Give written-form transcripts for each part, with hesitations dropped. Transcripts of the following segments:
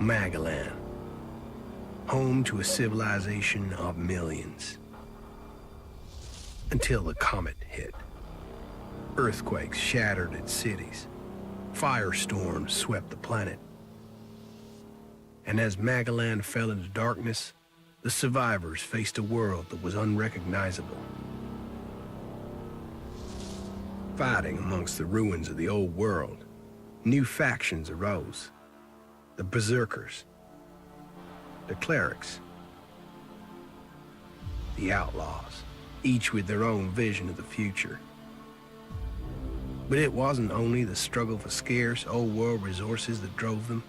Magellan, home to a civilization of millions. Until the comet hit. Earthquakes shattered its cities. Firestorms swept the planet. And as Magellan fell into darkness, the survivors faced a world that was unrecognizable. Fighting amongst the ruins of the old world, new factions arose. The Berserkers, the Clerics, the Outlaws, each with their own vision of the future. But it wasn't only the struggle for scarce old-world resources that drove them,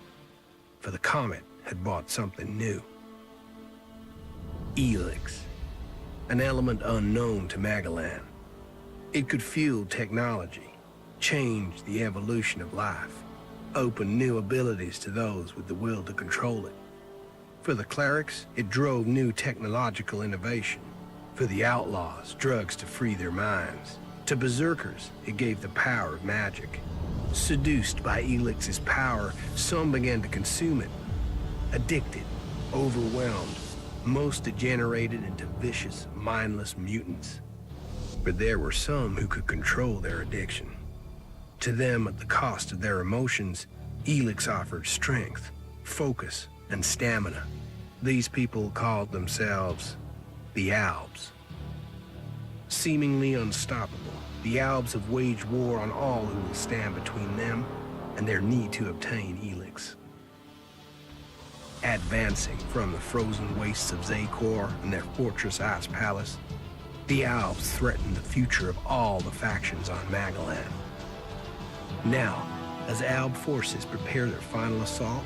for the comet had brought something new. Elex, an element unknown to Magellan. It could fuel technology, change the evolution of life, open new abilities to those with the will to control it. For the Clerics, it drove new technological innovation. For the Outlaws, drugs to free their minds. To Berserkers, it gave the power of magic. Seduced by Elix's power, some began to consume it. Addicted, overwhelmed, most degenerated into vicious, mindless mutants. But there were some who could control their addiction. To them, at the cost of their emotions, Elex offered strength, focus, and stamina. These people called themselves the Albs. Seemingly unstoppable, the Albs have waged war on all who will stand between them and their need to obtain Elex. Advancing from the frozen wastes of Zakor and their fortress Ice Palace, the Albs threaten the future of all the factions on Magellan. Now, as Alb forces prepare their final assault,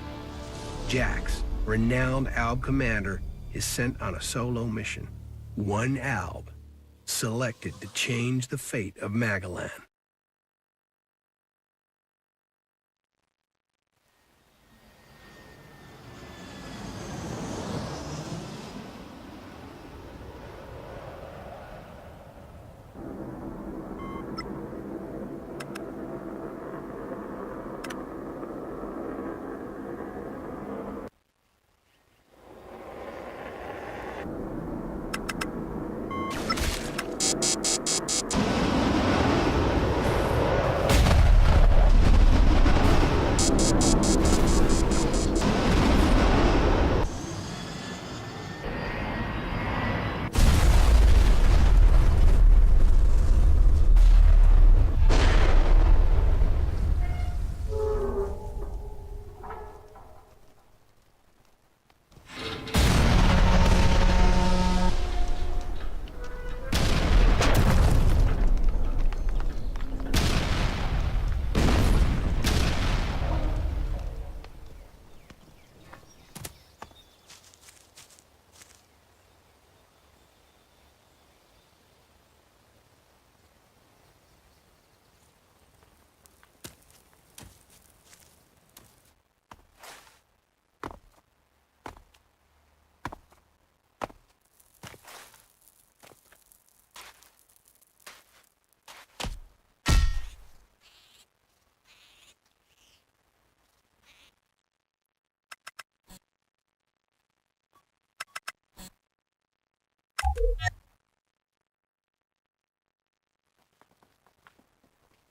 Jax, renowned Alb commander, is sent on a solo mission. One Alb, selected to change the fate of Magellan.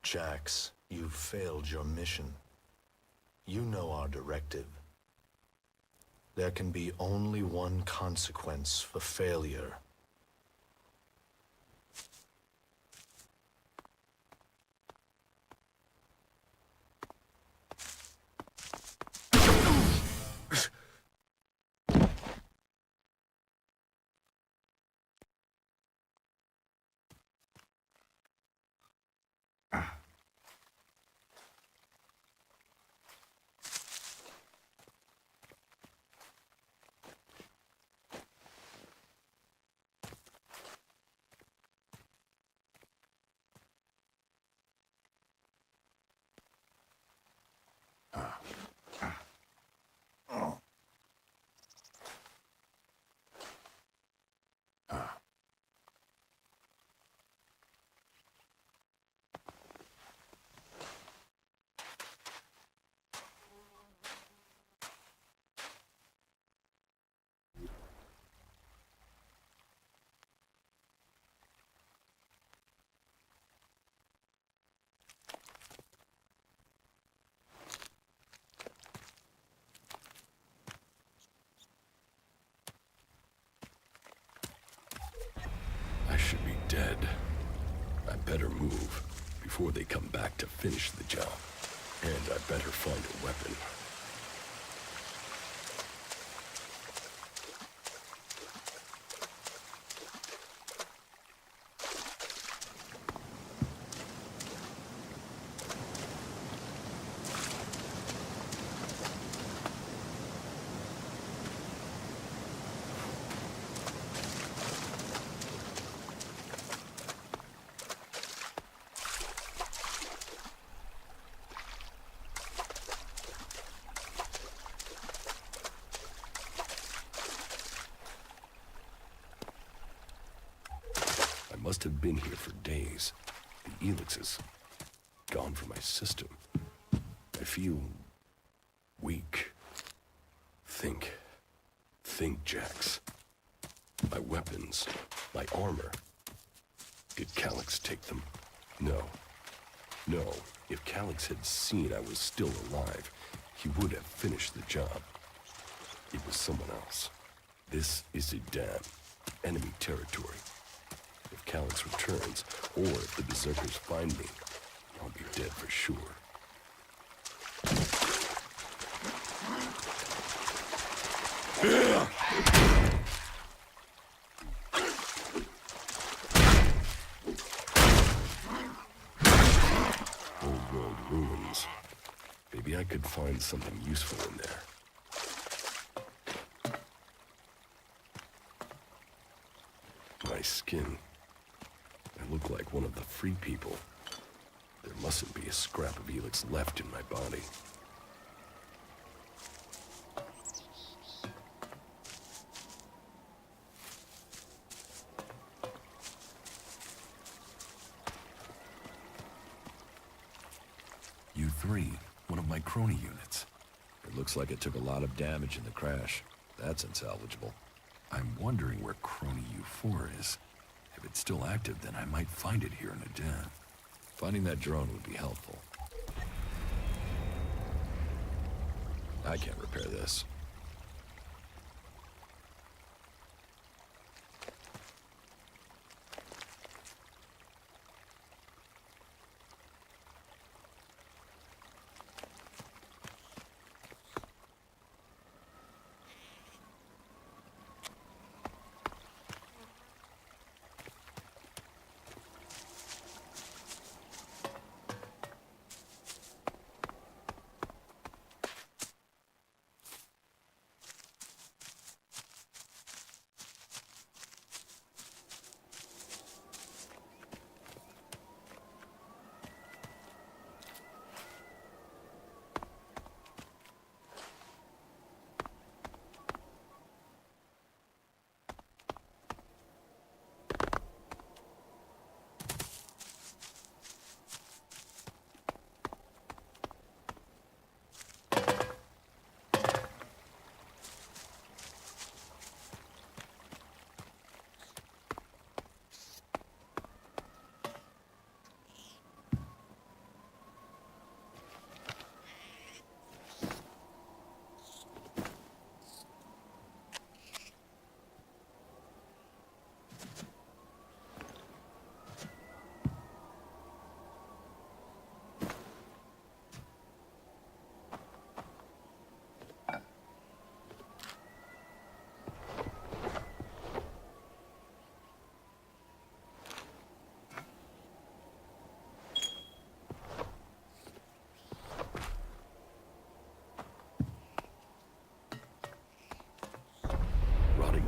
Jax, you've failed your mission. You know our directive. There can be only one consequence for failure. I should be dead. I better move before they come back to finish the job. And I better find a weapon. I must have been here for days. The Elex is gone from my system. I feel weak. Think, Jax. My weapons, my armor. Did Calyx take them? No. If Calyx had seen I was still alive, he would have finished the job. It was someone else. This is Radeon, enemy territory. If Calyx returns, or if the Berserkers find me, I'll be dead for sure. Old world ruins. Maybe I could find something useful in there. My skin. I look like one of the free people. There mustn't be a scrap of Elex left in my body. U3, one of my crony units. It looks like it took a lot of damage in the crash. That's unsalvageable. I'm wondering where crony U4 is. If it's still active, then I might find it here in Radeon. Finding that drone would be helpful. I can't repair this.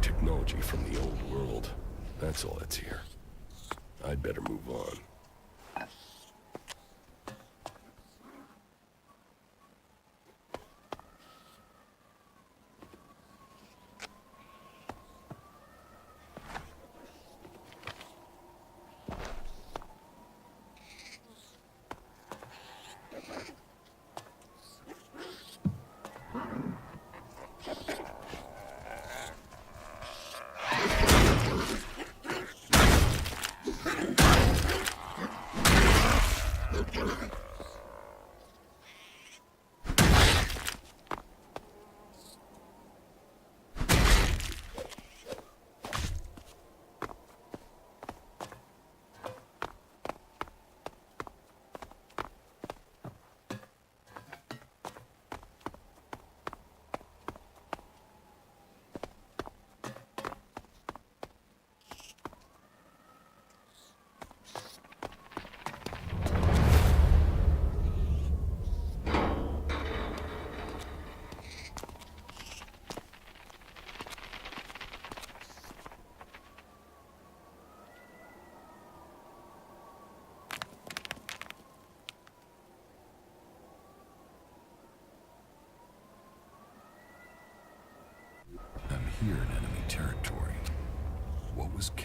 Technology from the old world. That's all that's here. I'd better move on.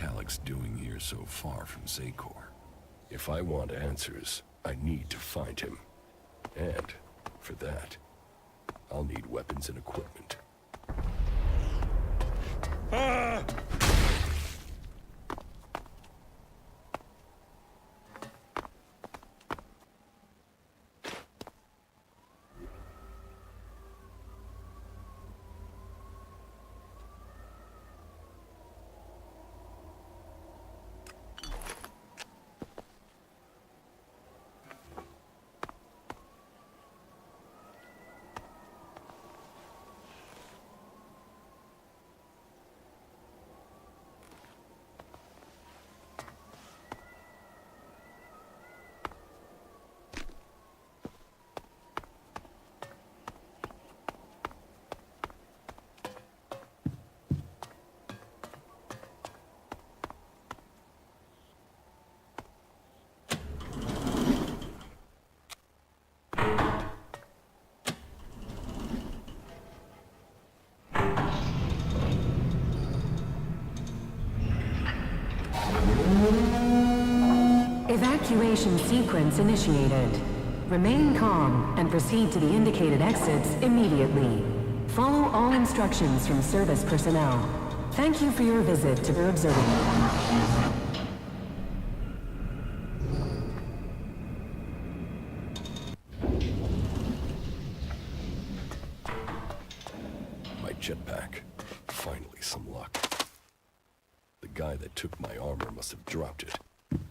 Elex doing here so far from Zakor? If I want answers, I need to find him. And, for that, I'll need weapons and equipment. Ah! Evacuation sequence initiated. Remain calm and proceed to the indicated exits immediately. Follow all instructions from service personnel. Thank you for your visit to the observatory. My jetpack. Finally, some luck. The guy that took my armor must have dropped it.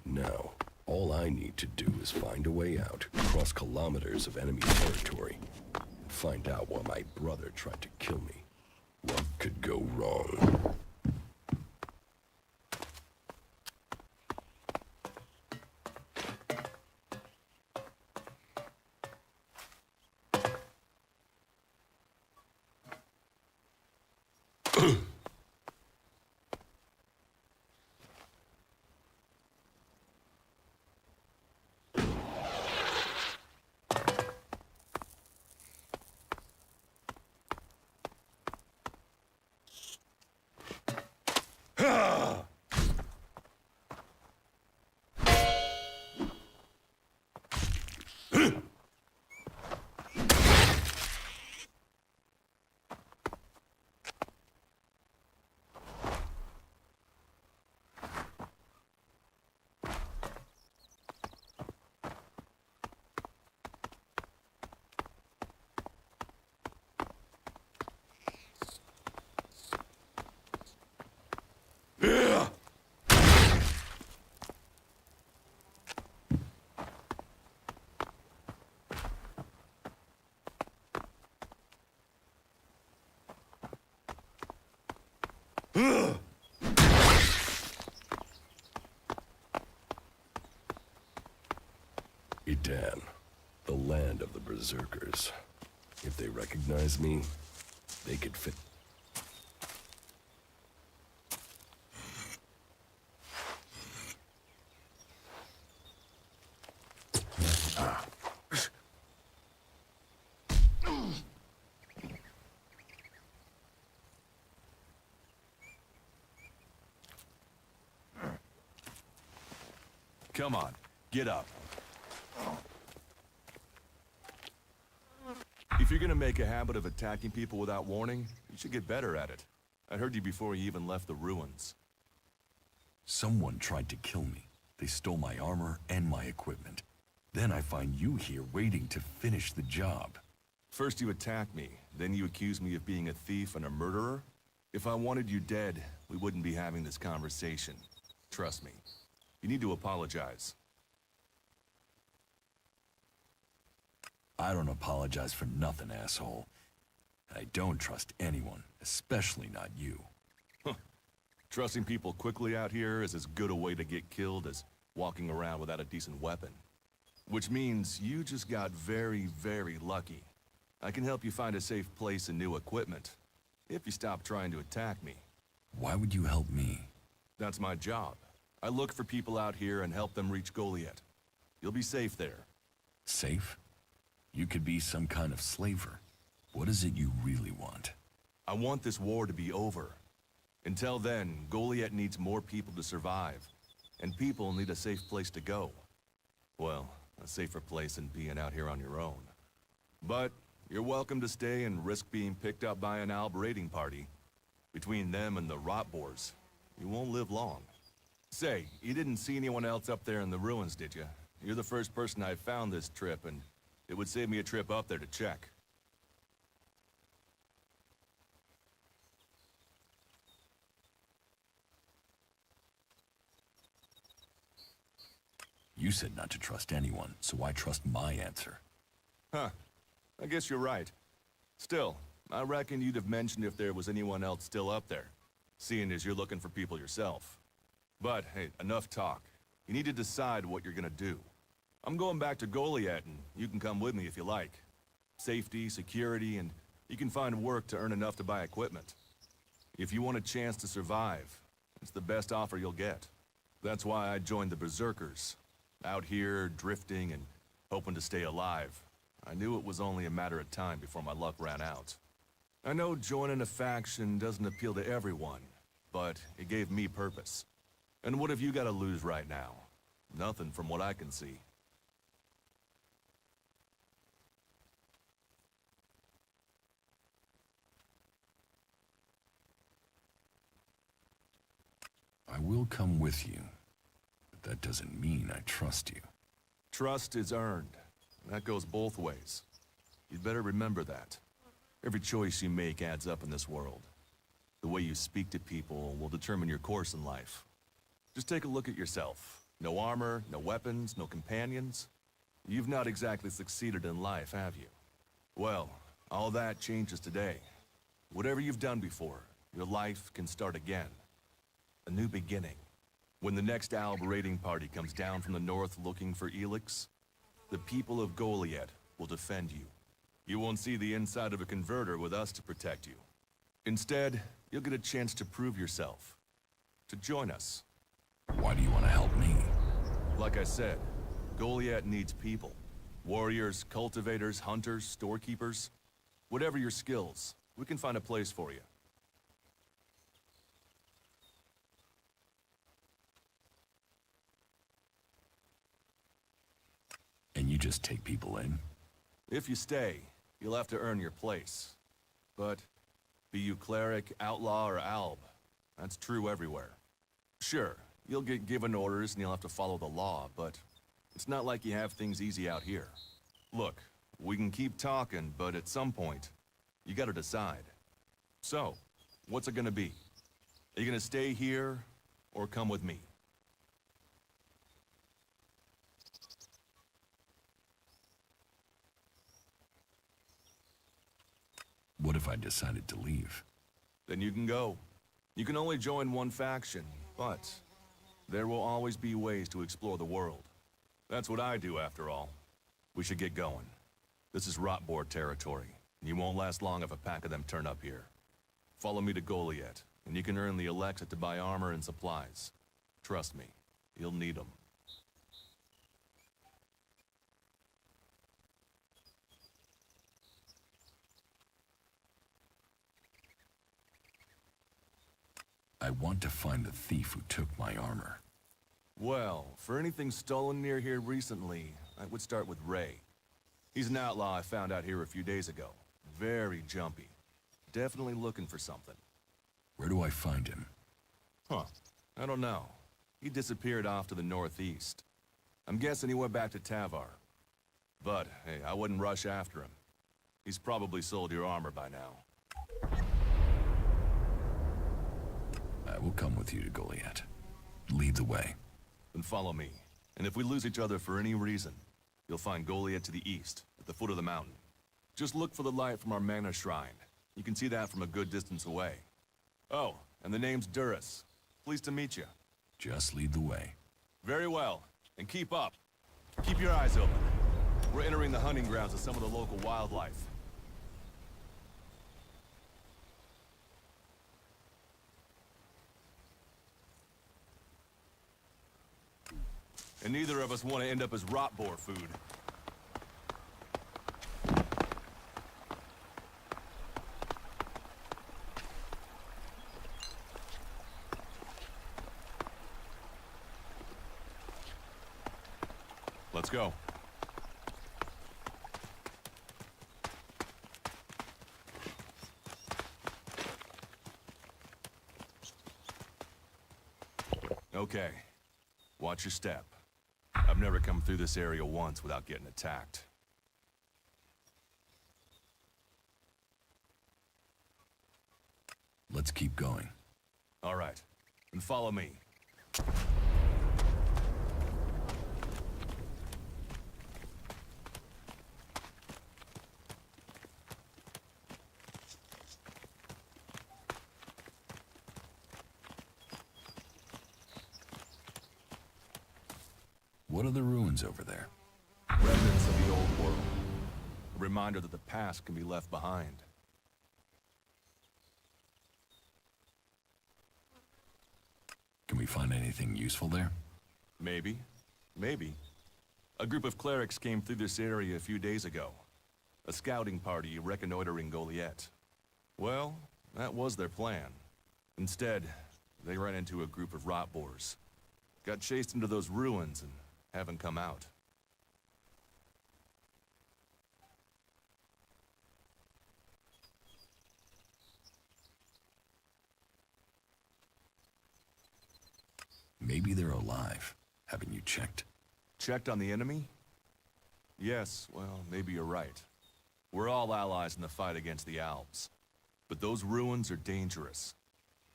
Now, all I need to do is find a way out, cross kilometers of enemy territory, and find out why my brother tried to kill me. What could go wrong? Edan, the land of the Berserkers. If they recognize me, they could fit. Come on, get up. If you're gonna make a habit of attacking people without warning, you should get better at it. I heard you before you even left the ruins. Someone tried to kill me. They stole my armor and my equipment. Then I find you here waiting to finish the job. First you attack me, then you accuse me of being a thief and a murderer? If I wanted you dead, we wouldn't be having this conversation. Trust me. You need to apologize. I don't apologize for nothing, asshole. I don't trust anyone, especially not you. Trusting people quickly out here is as good a way to get killed as walking around without a decent weapon. Which means you just got very, very lucky. I can help you find a safe place and new equipment, if you stop trying to attack me. Why would you help me? That's my job. I look for people out here and help them reach Goliath. You'll be safe there. Safe? You could be some kind of slaver. What is it you really want? I want this war to be over. Until then, Goliath needs more people to survive, and people need a safe place to go. Well, a safer place than being out here on your own. But you're welcome to stay and risk being picked up by an Alb raiding party. Between them and the rot boars, you won't live long. Say, you didn't see anyone else up there in the ruins, did you? You're the first person I found this trip, and it would save me a trip up there to check. You said not to trust anyone, so I trust my answer. Huh. I guess you're right. Still, I reckon you'd have mentioned if there was anyone else still up there, seeing as you're looking for people yourself. But, hey, enough talk. You need to decide what you're gonna do. I'm going back to Goliath, and you can come with me if you like. Safety, security, and you can find work to earn enough to buy equipment. If you want a chance to survive, it's the best offer you'll get. That's why I joined the Berserkers. Out here, drifting and hoping to stay alive. I knew it was only a matter of time before my luck ran out. I know joining a faction doesn't appeal to everyone, but it gave me purpose. And what have you got to lose right now? Nothing from what I can see. I will come with you, but that doesn't mean I trust you. Trust is earned. That goes both ways. You'd better remember that. Every choice you make adds up in this world. The way you speak to people will determine your course in life. Just take a look at yourself. No armor, no weapons, no companions. You've not exactly succeeded in life, have you? Well, all that changes today. Whatever you've done before, your life can start again. A new beginning. When the next Alb raiding party comes down from the north looking for Elex, the people of Goliath will defend you. You won't see the inside of a converter with us to protect you. Instead, you'll get a chance to prove yourself. To join us. Why do you want to help me? Like I said, Goliath needs people. Warriors, cultivators, hunters, storekeepers. Whatever your skills, we can find a place for you. And you just take people in? If you stay, you'll have to earn your place. But be you cleric, outlaw, or alb, that's true everywhere. Sure, you'll get given orders and you'll have to follow the law, but it's not like you have things easy out here. Look, we can keep talking, but at some point, you gotta decide. So, what's it gonna be? Are you gonna stay here, or come with me? What if I decided to leave? Then you can go. You can only join one faction, but there will always be ways to explore the world. That's what I do, after all. We should get going. This is Rotboard territory, and you won't last long if a pack of them turn up here. Follow me to Goliath, and you can earn the Elex to buy armor and supplies. Trust me, you'll need them. I want to find the thief who took my armor. Well, for anything stolen near here recently, I would start with Ray. He's an outlaw I found out here a few days ago. Very jumpy. Definitely looking for something. Where do I find him? Huh. I don't know. He disappeared off to the northeast. I'm guessing he went back to Tavar. But, hey, I wouldn't rush after him. He's probably sold your armor by now. I will come with you to Goliath. Lead the way. Then follow me. And if we lose each other for any reason, you'll find Goliath to the east, at the foot of the mountain. Just look for the light from our mana shrine. You can see that from a good distance away. Oh, and the name's Duras. Pleased to meet you. Just lead the way. Very well. And keep up. Keep your eyes open. We're entering the hunting grounds of some of the local wildlife. And neither of us want to end up as rotboar food. Let's go. Okay. Watch your step. I've never come through this area once without getting attacked. Let's keep going. All right. And follow me. What are the ruins over there? Remnants of the old world. A reminder that the past can be left behind. Can we find anything useful there? Maybe. Maybe. A group of clerics came through this area a few days ago. A scouting party reconnoitering Goliath. Well, that was their plan. Instead, they ran into a group of rot boars. Got chased into those ruins and haven't come out. Maybe they're alive. Haven't you checked? Checked on the enemy? Yes, well, maybe you're right. We're all allies in the fight against the Alps. But those ruins are dangerous.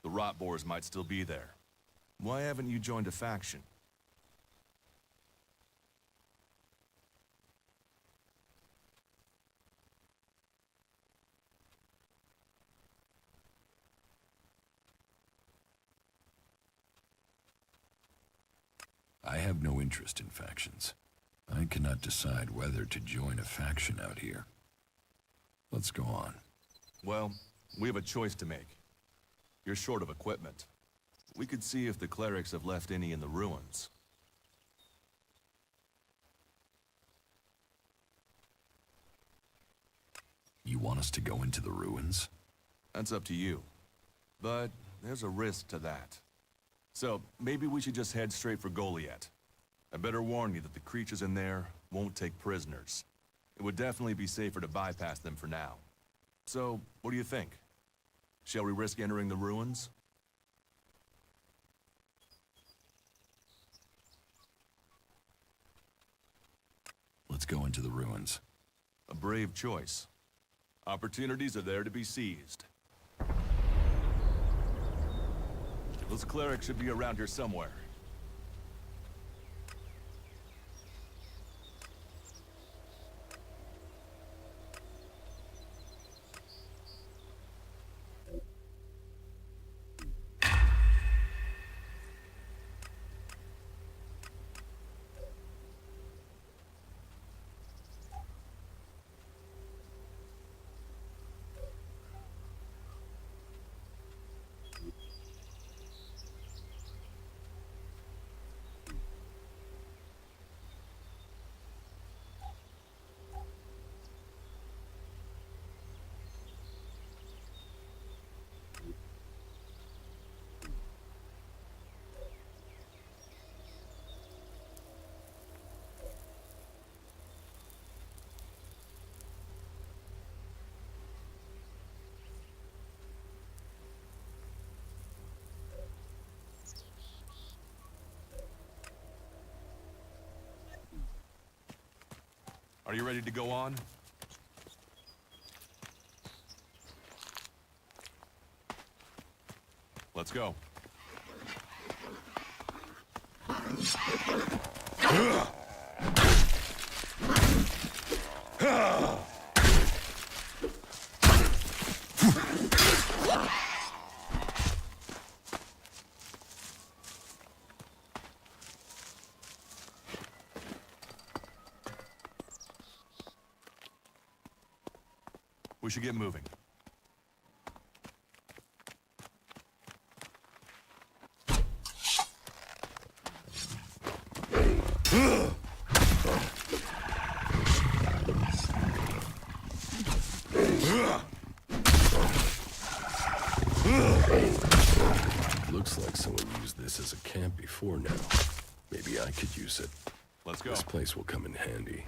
The rot boars might still be there. Why haven't you joined a faction? I have no interest in factions. I cannot decide whether to join a faction out here. Let's go on. Well, we have a choice to make. You're short of equipment. We could see if the clerics have left any in the ruins. You want us to go into the ruins? That's up to you. But there's a risk to that. So, maybe we should just head straight for Goliath. I better warn you that the creatures in there won't take prisoners. It would definitely be safer to bypass them for now. So, what do you think? Shall we risk entering the ruins? Let's go into the ruins. A brave choice. Opportunities are there to be seized. Those clerics should be around here somewhere. Are you ready to go on? Let's go. We should get moving. Looks like someone used this as a camp before now. Maybe I could use it. Let's go. This place will come in handy.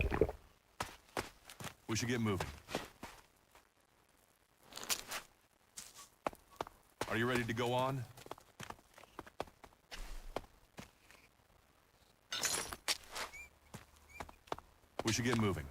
We should get moving. Are you ready to go on? We should get moving.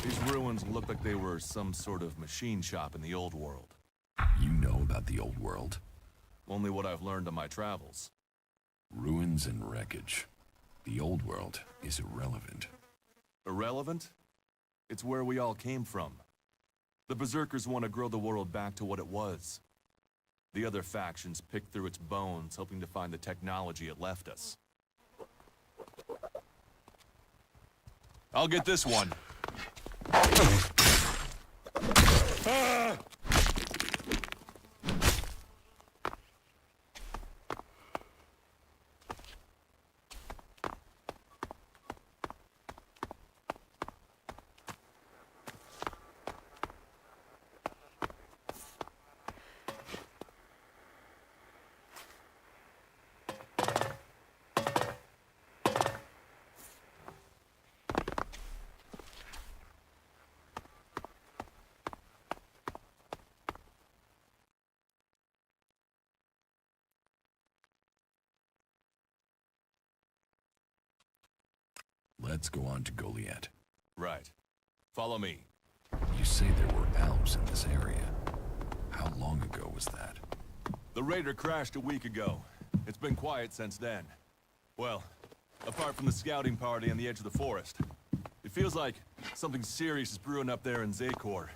These ruins look like they were some sort of machine shop in the old world. You know about the old world? Only what I've learned on my travels. Ruins and wreckage. The old world is irrelevant. Irrelevant? It's where we all came from. The Berserkers want to grow the world back to what it was. The other factions pick through its bones, hoping to find the technology it left us. I'll get this one. Let's go on to Goliath. Right. Follow me. You say there were Alps in this area. How long ago was that? The raider crashed a week ago. It's been quiet since then. Well, apart from the scouting party on the edge of the forest. It feels like something serious is brewing up there in Zakor.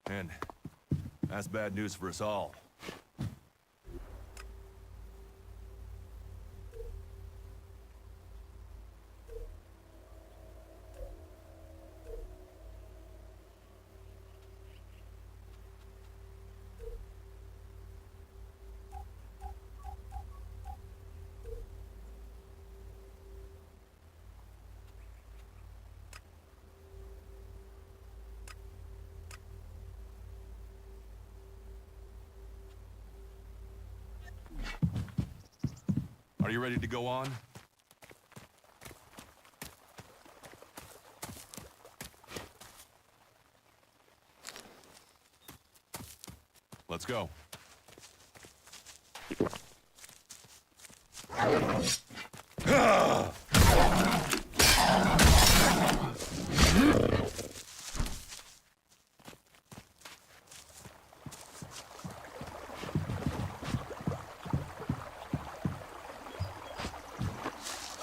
And that's bad news for us all. Are you ready to go on? Let's go.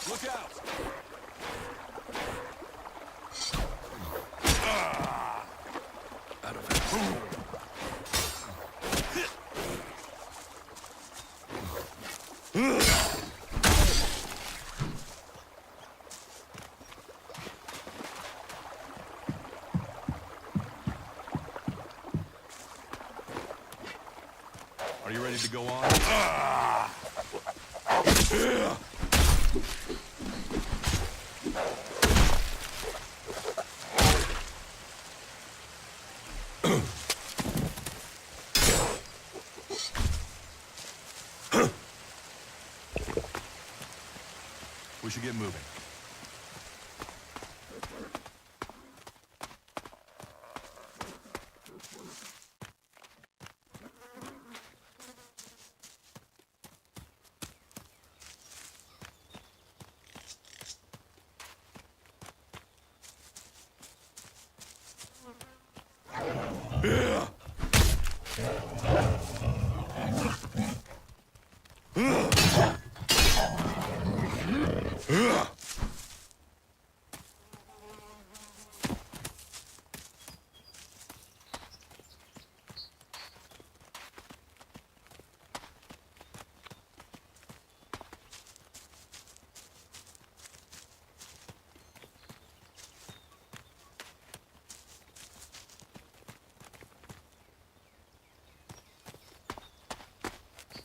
Look out! Out of it. Are you ready to go on? We should get moving.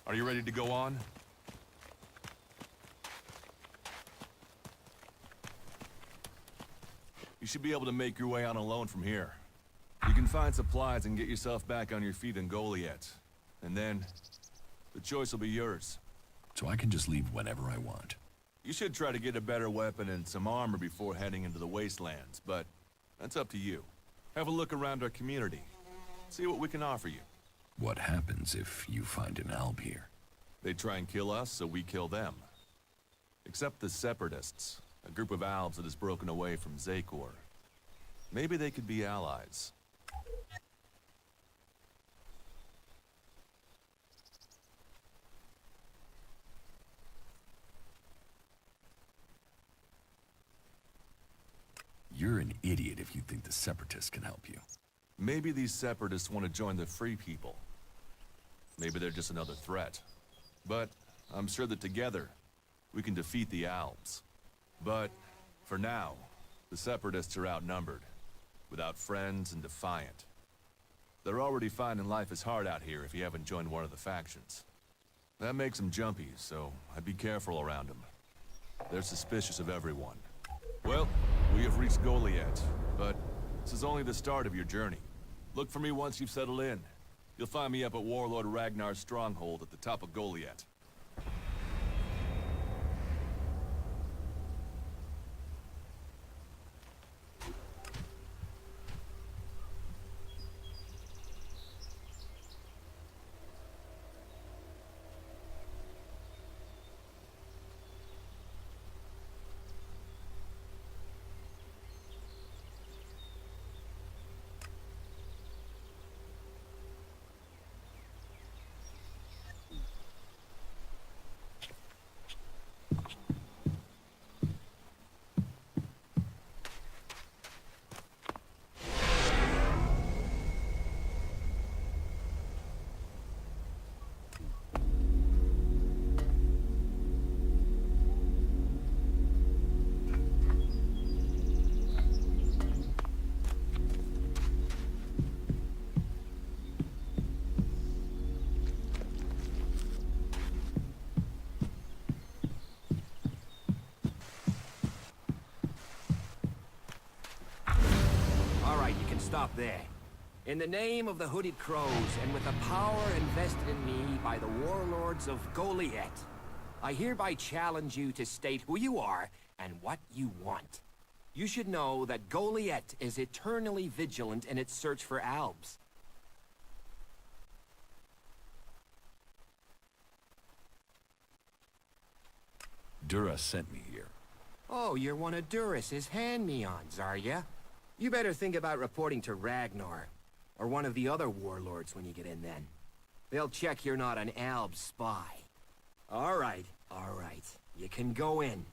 Are you ready to go on? should be able to make your way on alone from here. You can find supplies and get yourself back on your feet in Goliath. And then, the choice will be yours. So I can just leave whenever I want. You should try to get a better weapon and some armor before heading into the wastelands, but that's up to you. Have a look around our community. See what we can offer you. What happens if you find an alb here? They try and kill us, so we kill them. Except the Separatists, a group of Albs that has broken away from Zakor. Maybe they could be allies. You're an idiot if you think the Separatists can help you. Maybe these Separatists want to join the Free People. Maybe they're just another threat. But I'm sure that together, we can defeat the Albs. But, for now, the Separatists are outnumbered, without friends and defiant. They're already finding life is hard out here if you haven't joined one of the factions. That makes them jumpy, so I'd be careful around them. They're suspicious of everyone. Well, we have reached Goliath, but this is only the start of your journey. Look for me once you've settled in. You'll find me up at Warlord Ragnar's stronghold at the top of Goliath. Stop there. In the name of the Hooded Crows, and with the power invested in me by the warlords of Goliath, I hereby challenge you to state who you are and what you want. You should know that Goliath is eternally vigilant in its search for Albs. Dura sent me here. Oh, you're one of Duras's hand-me-ons, are ya? You better think about reporting to Ragnar, or one of the other warlords when you get in then. They'll check you're not an Alb spy. All right. You can go in,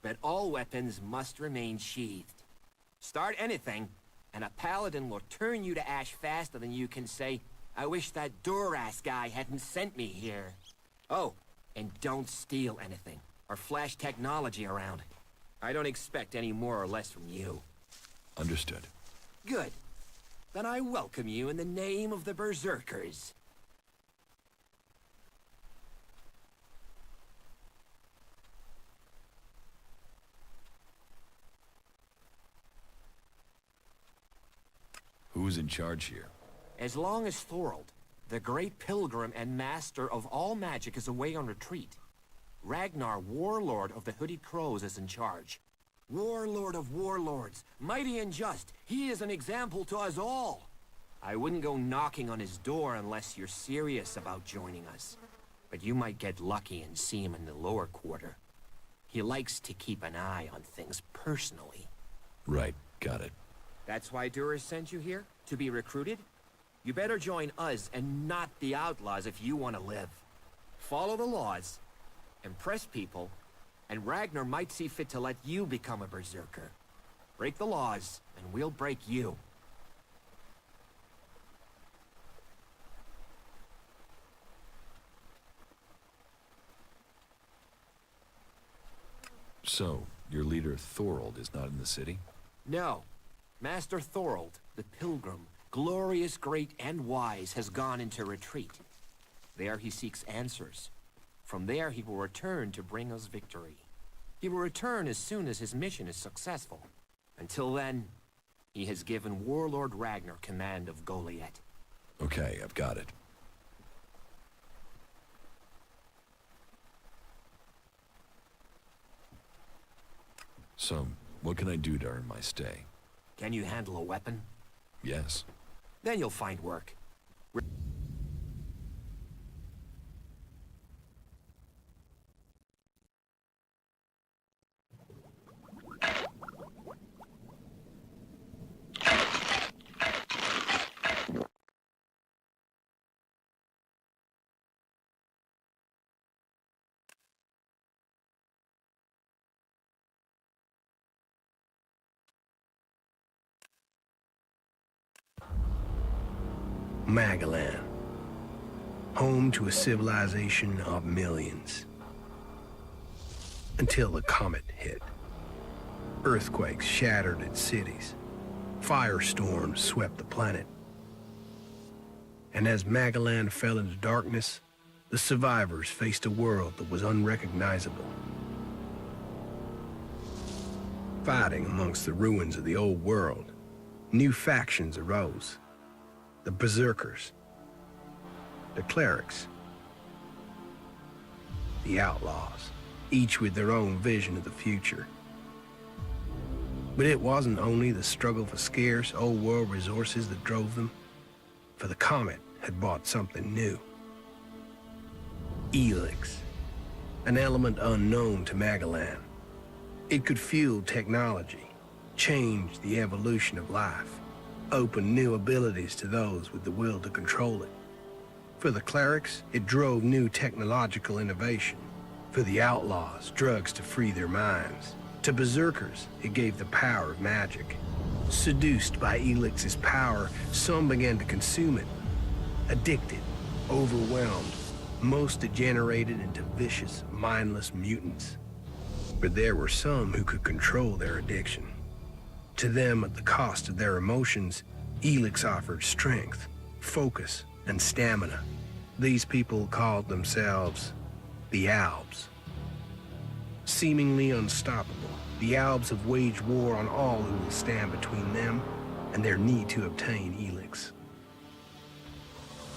but all weapons must remain sheathed. Start anything, and a paladin will turn you to ash faster than you can say, I wish that Duras guy hadn't sent me here. Oh, and don't steal anything, or flash technology around. I don't expect any more or less from you. Understood. Good. Then I welcome you in the name of the Berserkers. Who's in charge here? As long as Thorold, the great pilgrim and master of all magic, is away on retreat, Ragnar, warlord of the Hooded Crows, is in charge. Warlord of warlords, mighty and just, he is an example to us all. I wouldn't go knocking on his door unless you're serious about joining us. But you might get lucky and see him in the lower quarter. He likes to keep an eye on things personally. Right, got it. That's why Duras sent you here? To be recruited? You better join us and not the outlaws if you want to live. Follow the laws, impress people, and Ragnar might see fit to let you become a berserker. Break the laws, and we'll break you. So, your leader Thorold is not in the city? No. Master Thorold, the pilgrim, glorious, great, and wise, has gone into retreat. There he seeks answers. From there he will return to bring us victory. He will return as soon as his mission is successful. Until then, He has given Warlord Ragnar command of Goliath. Okay, I've got it. So, what can I do to earn my stay? Can you handle a weapon? Yes. Then you'll find work. Magalan, home to a civilization of millions. Until the comet hit. Earthquakes shattered its cities. Firestorms swept the planet. And as Magalan fell into darkness, the survivors faced a world that was unrecognizable. Fighting amongst the ruins of the old world, new factions arose. The Berserkers, the Clerics, the Outlaws, each with their own vision of the future. But it wasn't only the struggle for scarce old world resources that drove them, for the comet had brought something new. Elex, an element unknown to Magalan. It could fuel technology, change the evolution of life, open new abilities to those with the will to control it. For the clerics, it drove new technological innovation. For the outlaws, drugs to free their minds. To berserkers, it gave the power of magic. Seduced by Elix's power, some began to consume it. Addicted, overwhelmed, most degenerated into vicious, mindless mutants. But there were some who could control their addiction. To them, at the cost of their emotions, Elex offered strength, focus, and stamina. These people called themselves the Albs. Seemingly unstoppable, the Albs have waged war on all who will stand between them and their need to obtain Elex.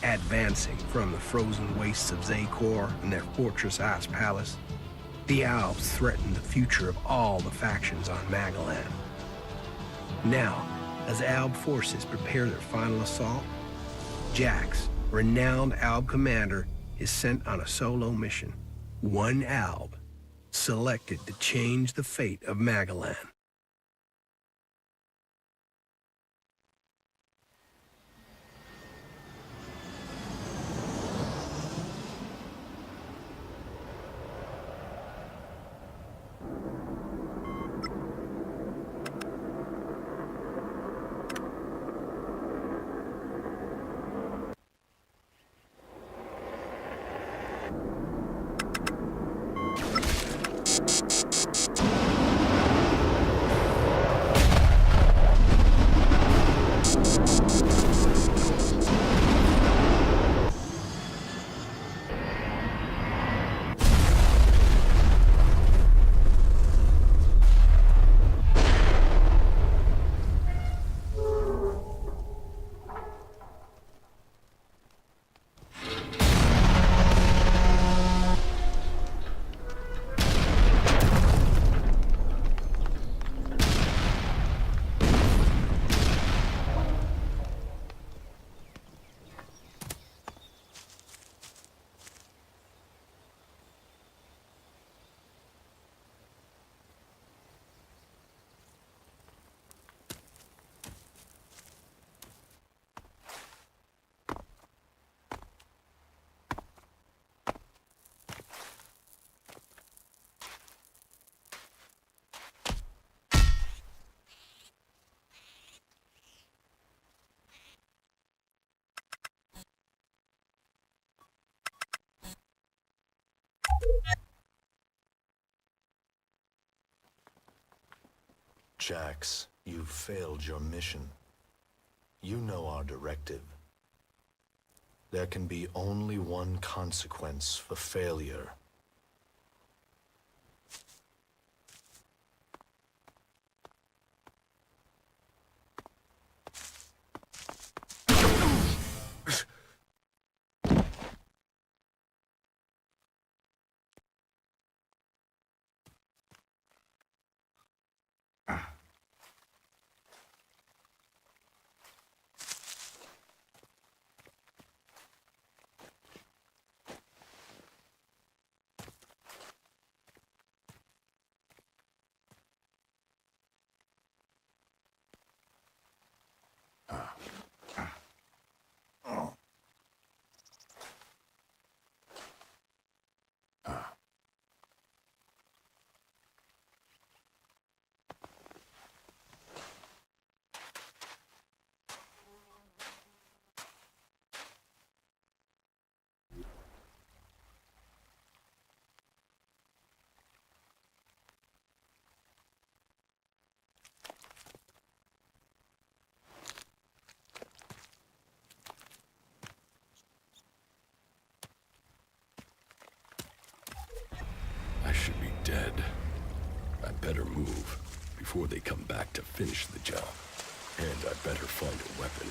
Advancing from the frozen wastes of Zakor and their fortress ice palace, the Albs threaten the future of all the factions on Magalan. Now, as Alb forces prepare their final assault, Jax, renowned Alb commander, is sent on a solo mission. One Alb, selected to change the fate of Magalan. Jax, you've failed your mission. You know our directive. There can be only one consequence for failure. I should be dead. I better move before they come back to finish the job. And I better find a weapon.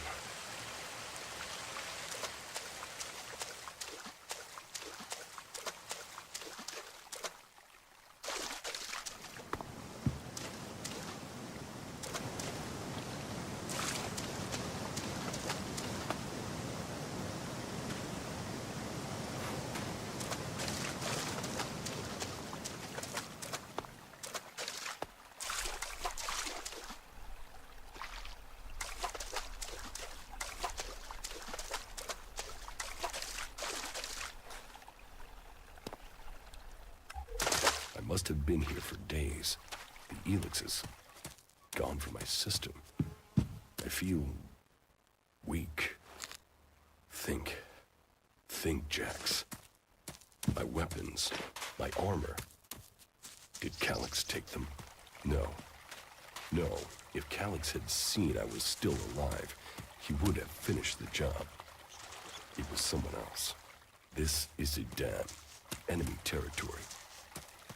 I must have been here for days. The Elex is gone from my system. I feel weak. Think, Jax. My weapons, my armor. Did Calyx take them? No. If Calyx had seen I was still alive, he would have finished the job. It was someone else. This is Radeon, enemy territory.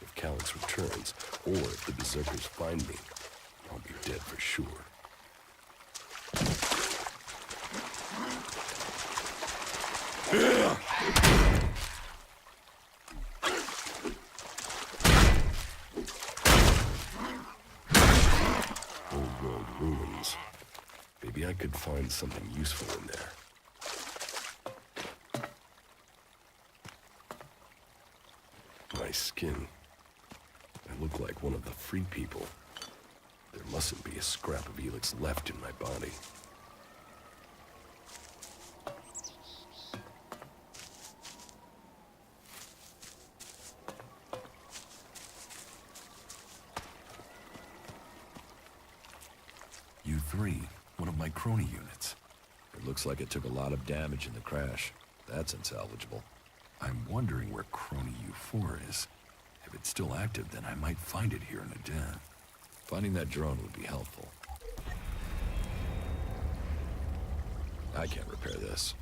If Calyx returns, or if the Berserkers find me, I'll be dead for sure. Old world ruins. Maybe I could find something useful in there. My skin. I look like one of the free people. There mustn't be a scrap of Elex left in my body. U3, one of my crony units. It looks like it took a lot of damage in the crash. That's unsalvageable. I'm wondering where crony U4 is. If it's still active, then I might find it here in a den. Finding that drone would be helpful. I can't repair this.